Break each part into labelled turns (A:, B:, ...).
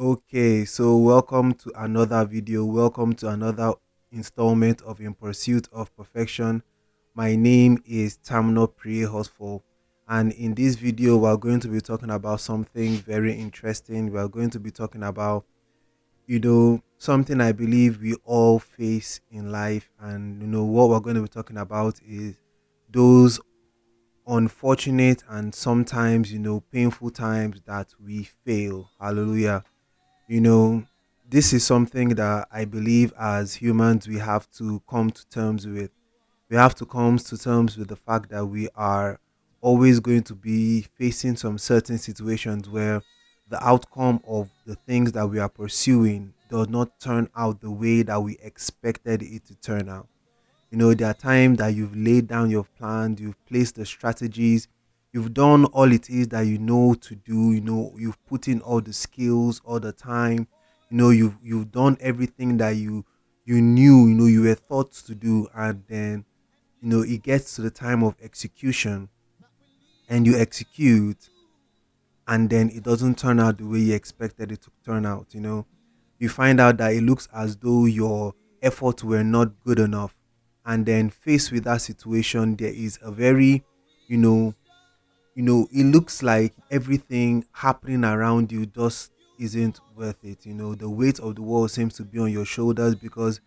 A: Okay, so welcome to another video. Welcome to another installment of In Pursuit of Perfection. My name is Tamno Priye Hosful, and in this video, we're going to be talking about something very interesting. We're going to be talking about, something I believe we all face in life, and what we're going to be talking about is those unfortunate and sometimes painful times that we fail. Hallelujah. you know, this is something that I believe as humans we have to come to terms with. We have to come to terms with the fact that we are always going to be facing some certain situations where the outcome of the things that we are pursuing does not turn out the way that we expected it to turn out. There are times that you've laid down your plans, you've placed the strategies, you've done all it is that you know to do. You've put in all the skills, all the time. You've done everything that you knew, you were thought to do, and then it gets to the time of execution, and you execute, and then it doesn't turn out the way you expected it to turn out. You find out that it looks as though your efforts were not good enough, and then faced with that situation, there is a very you know it looks like everything happening around you just isn't worth it. The weight of the world seems to be on your shoulders because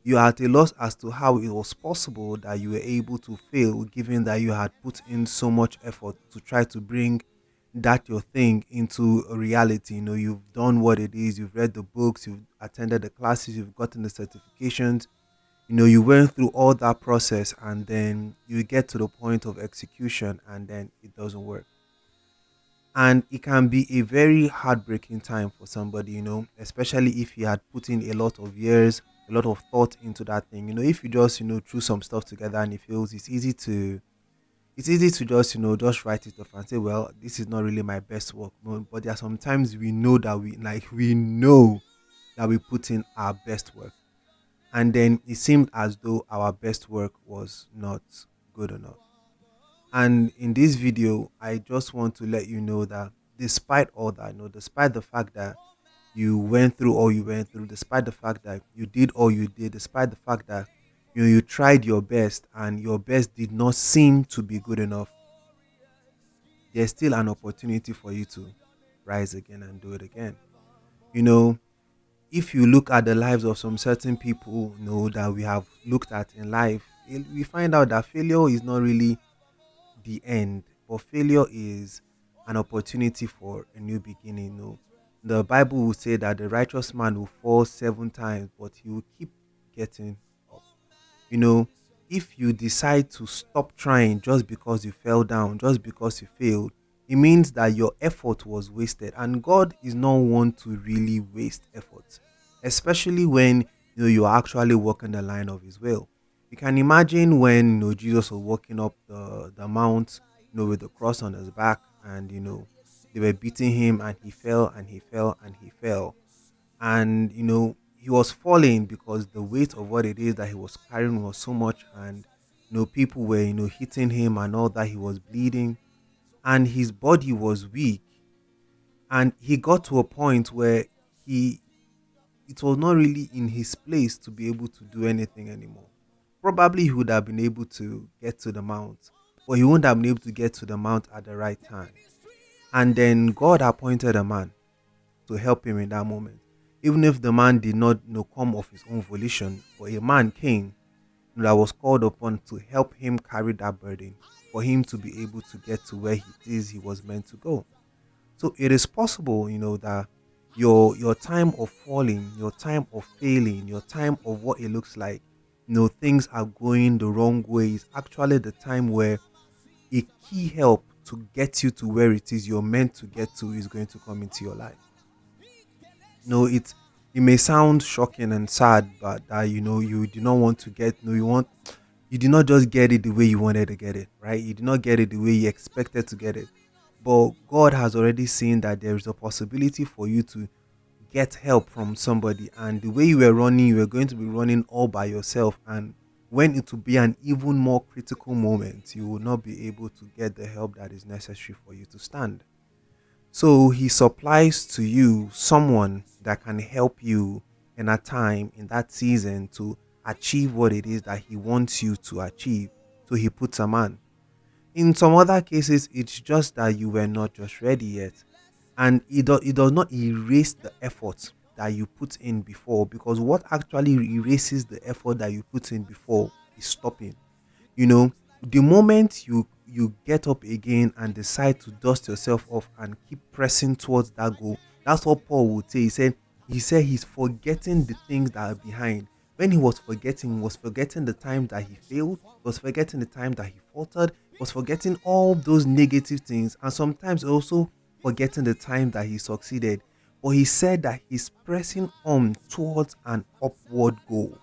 A: you are at a loss as to how it was possible that you were able to fail, given that you had put in so much effort to try to bring that your thing into a reality. You've done what it is, you've read the books, you've attended the classes, you've gotten the certifications. You went through all that process, and then you get to the point of execution, and then it doesn't work. And it can be a very heartbreaking time for somebody, especially if he had put in a lot of years, a lot of thought into that thing. If you just threw some stuff together and it fails, it's easy to just write it off and say, well, this is not really my best work. But there are sometimes we know that we know that we put in our best work, and then it seemed as though our best work was not good enough. And in this video, I just want to let you know that despite all that, despite the fact that you went through all you went through, despite the fact that you did all you did, despite the fact that you tried your best and your best did not seem to be good enough, there's still an opportunity for you to rise again and do it again. You know, if you look at the lives of some certain people, that we have looked at in life, we find out that failure is not really the end, but failure is an opportunity for a new beginning. The Bible will say that the righteous man will fall 7 times, but he will keep getting up. You know, if you decide to stop trying just because you fell down, just because you failed, it means that your effort was wasted. And God is not one to really waste effort, especially when you are actually walking the line of His will. You can imagine when Jesus was walking up the mount, with the cross on his back, and they were beating him, and he fell, and he fell, and he fell, and he was falling because the weight of what it is that he was carrying was so much, and people were hitting him and all that. He was bleeding, and his body was weak, and he got to a point where he it was not really in his place to be able to do anything anymore. Probably he would have been able to get to the mount, but he wouldn't have been able to get to the mount at the right time. And then God appointed a man to help him in that moment. Even if the man did not come of his own volition, but a man came that was called upon to help him carry that burden for him to be able to get to where he was meant to go. So it is possible, that your time of falling, your time of failing, your time of what it looks like, things are going the wrong way is actually the time where a key help to get you to where it is you're meant to get to is going to come into your life. It may sound shocking and sad, but that you do not want to get no you want you did not just get it the way you wanted to get it, right? You did not get it the way you expected to get it. But God has already seen that there is a possibility for you to get help from somebody. And the way you were running, you were going to be running all by yourself. And when it will be an even more critical moment, you will not be able to get the help that is necessary for you to stand. So he supplies to you someone that can help you in a time, in that season, to achieve what it is that he wants you to achieve. So he puts a man. In some other cases, it's just that you were not just ready yet. And it does not erase the effort that you put in before, because what actually erases the effort that you put in before is stopping. You know, the moment you get up again and decide to dust yourself off and keep pressing towards that goal, that's what Paul would say. He said he's forgetting the things that are behind. When he was forgetting the time that he failed, he was forgetting the time that he faltered, he was forgetting all those negative things, and sometimes also forgetting the time that he succeeded. But he said that he's pressing on towards an upward goal.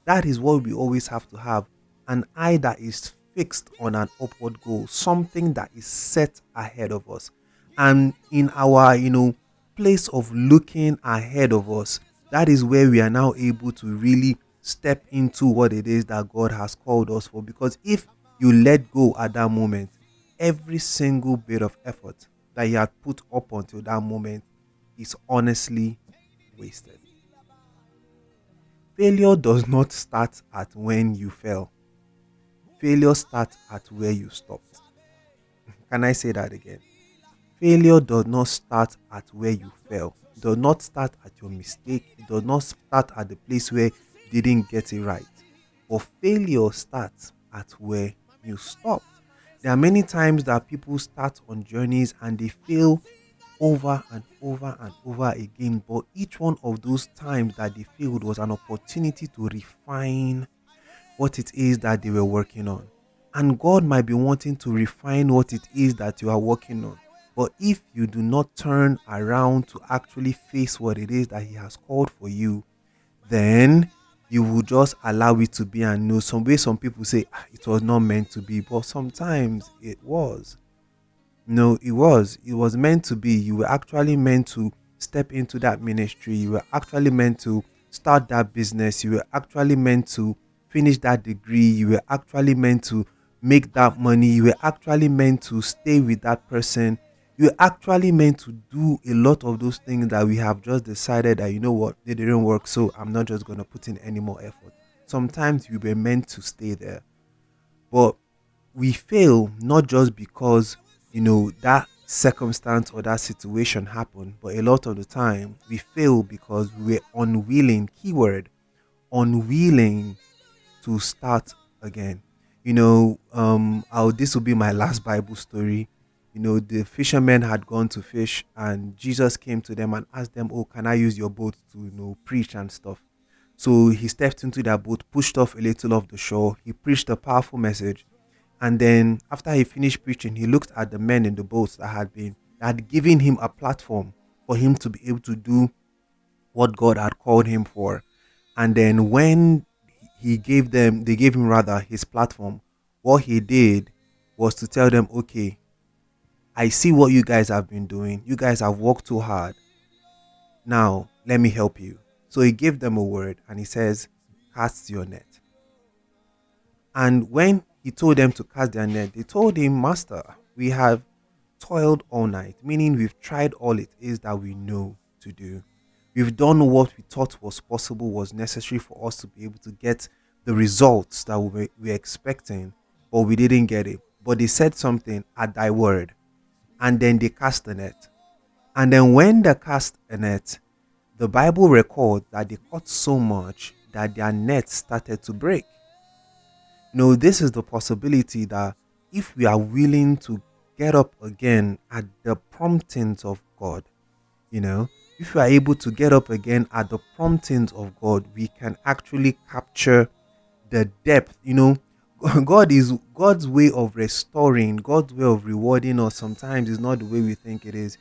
A: That is what we always have to have, an eye that is fixed on an upward goal, something that is set ahead of us. And in our, place of looking ahead of us, that is where we are now able to really step into what it is that God has called us for. Because if you let go at that moment, every single bit of effort that you had put up until that moment is honestly wasted. Failure does not start at when you fell. Failure starts at where you stopped. Can I say that again? Failure does not start at where you fell. It does not start at your mistake. It does not start at the place where you didn't get it right. But failure starts at where you stopped. There are many times that people start on journeys and they fail over and over and over again. But each one of those times that they failed was an opportunity to refine what it is that they were working on. And God might be wanting to refine what it is that you are working on. But if you do not turn around to actually face what it is that He has called for you, then you will just allow it to be. And know some way some people say, it was not meant to be, but sometimes it was. No, it was. It was meant to be. You were actually meant to step into that ministry. You were actually meant to start that business. You were actually meant to finish that degree. You were actually meant to make that money. You were actually meant to stay with that person. You were actually meant to do a lot of those things that we have just decided that, you know what, they didn't work, so I'm not just going to put in any more effort. Sometimes we were meant to stay there. But we fail not just because that circumstance or that situation happened, but a lot of the time we fail because we're unwilling, keyword, unwilling to start again. This will be my last Bible story. The fishermen had gone to fish and Jesus came to them and asked them, oh, can I use your boat to preach and stuff? So he stepped into their boat, pushed off a little off the shore. He preached a powerful message. And then after he finished preaching, he looked at the men in the boats that had given him a platform for him to be able to do what God had called him for. And then when they gave him rather his platform, what he did was to tell them, okay, I see what you guys have been doing. You guys have worked too hard. Now, let me help you. So he gave them a word and he says, cast your net. And when he told them to cast their net, they told him, Master, we have toiled all night, meaning we've tried all it is that we know to do. We've done what we thought was possible, was necessary for us to be able to get the results that we were expecting, but we didn't get it. But they said something, at thy word. And then they cast the net. And then when they cast a net, the Bible records that they caught so much that their net started to break. This is the possibility that if we are willing to get up again at the promptings of God, if we are able to get up again at the promptings of God, we can actually capture the depth. God's way of restoring, God's way of rewarding us sometimes is not the way we think it is.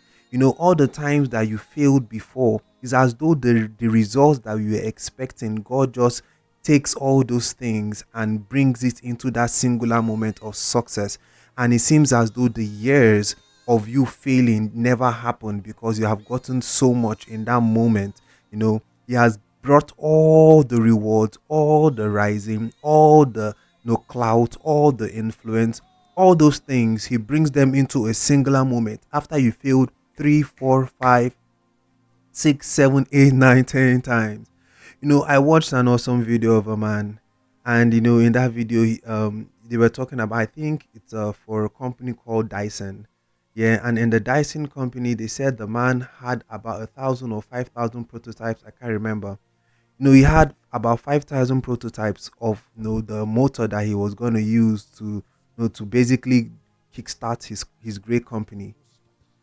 A: All the times that you failed before is as though the results that we were expecting, God just takes all those things and brings it into that singular moment of success. And it seems as though the years of you failing never happened because you have gotten so much in that moment. He has brought all the rewards, all the rising, all the clout, all the influence, all those things. He brings them into a singular moment. After you failed three, four, five, 6, 7, 8, 9, 10 times. I watched an awesome video of a man, and in that video, they were talking about. I think it's for a company called Dyson, yeah. And in the Dyson company, they said the man had about 1,000 or 5,000 prototypes. I can't remember. He had about 5,000 prototypes of the motor that he was going to use to basically kickstart his great company,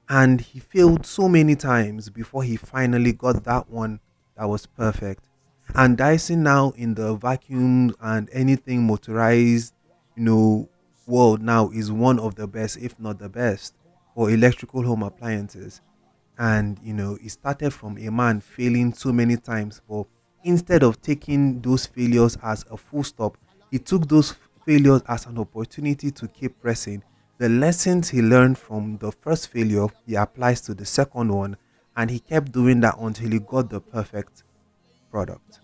A: and he failed so many times before he finally got that one that was perfect. And Dyson now in the vacuum and anything motorized, you know, world now is one of the best, if not the best, for electrical home appliances. And it started from a man failing so many times, but instead of taking those failures as a full stop, he took those failures as an opportunity to keep pressing. The lessons he learned from the first failure he applies to the second one, and he kept doing that until he got the perfect product.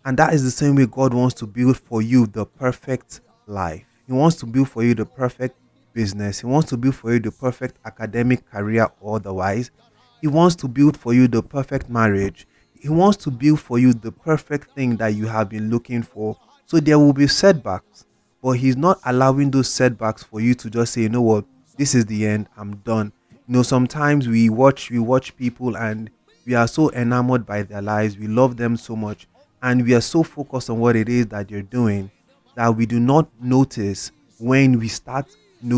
A: And that is the same way God wants to build for you the perfect life. He wants to build for you the perfect business. He wants to build for you the perfect academic career or otherwise. He wants to build for you the perfect marriage. He wants to build for you the perfect thing that you have been looking for. So there will be setbacks, but He's not allowing those setbacks for you to just say, you know what, this is the end, I'm done. Sometimes we watch people, and we are so enamored by their lives. We love them so much, and we are so focused on what it is that they're doing, that we do not notice when we start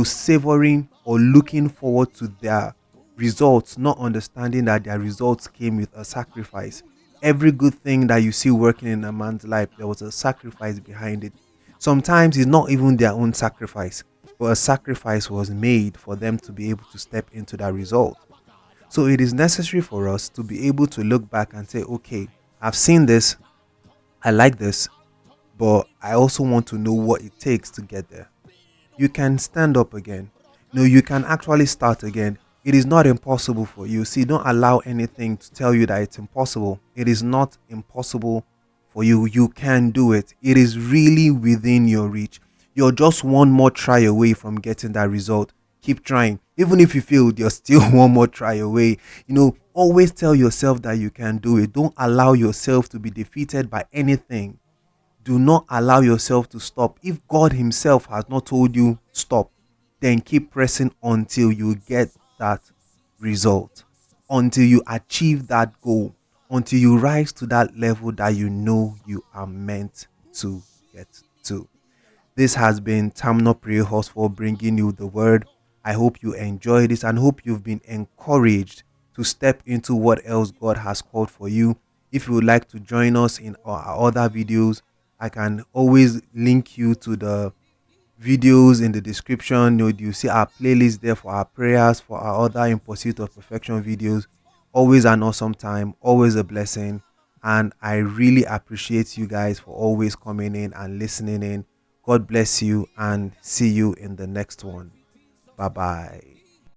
A: savoring or looking forward to their results, not understanding that their results came with a sacrifice. Every good thing that you see working in a man's life, there was a sacrifice behind it. Sometimes it's not even their own sacrifice, but a sacrifice was made for them to be able to step into that result. So it is necessary for us to be able to look back and say, okay, I've seen this, I like this, but I also want to know what it takes to get there. You can stand up again. No, you can actually start again. It is not impossible for you. See, don't allow anything to tell you that it's impossible. It is not impossible for you. You can do it. It is really within your reach. You're just one more try away from getting that result. Keep trying. Even if you failed, you're still one more try away. Always tell yourself that you can do it. Don't allow yourself to be defeated by anything. Do not allow yourself to stop. If God Himself has not told you stop, then keep pressing until you get that result, until you achieve that goal, until you rise to that level that you know you are meant to get to. This has been Tamno Prayer Horse for bringing you the word. I hope you enjoyed this and hope you've been encouraged to step into what else God has called for you. If you would like to join us in our other videos, I can always link you to the videos in the description. You see our playlist there for our prayers, for our other In Pursuit of Perfection videos. Always an awesome time, always a blessing. And I really appreciate you guys for always coming in and listening in. God bless you and see you in the next one. Bye bye.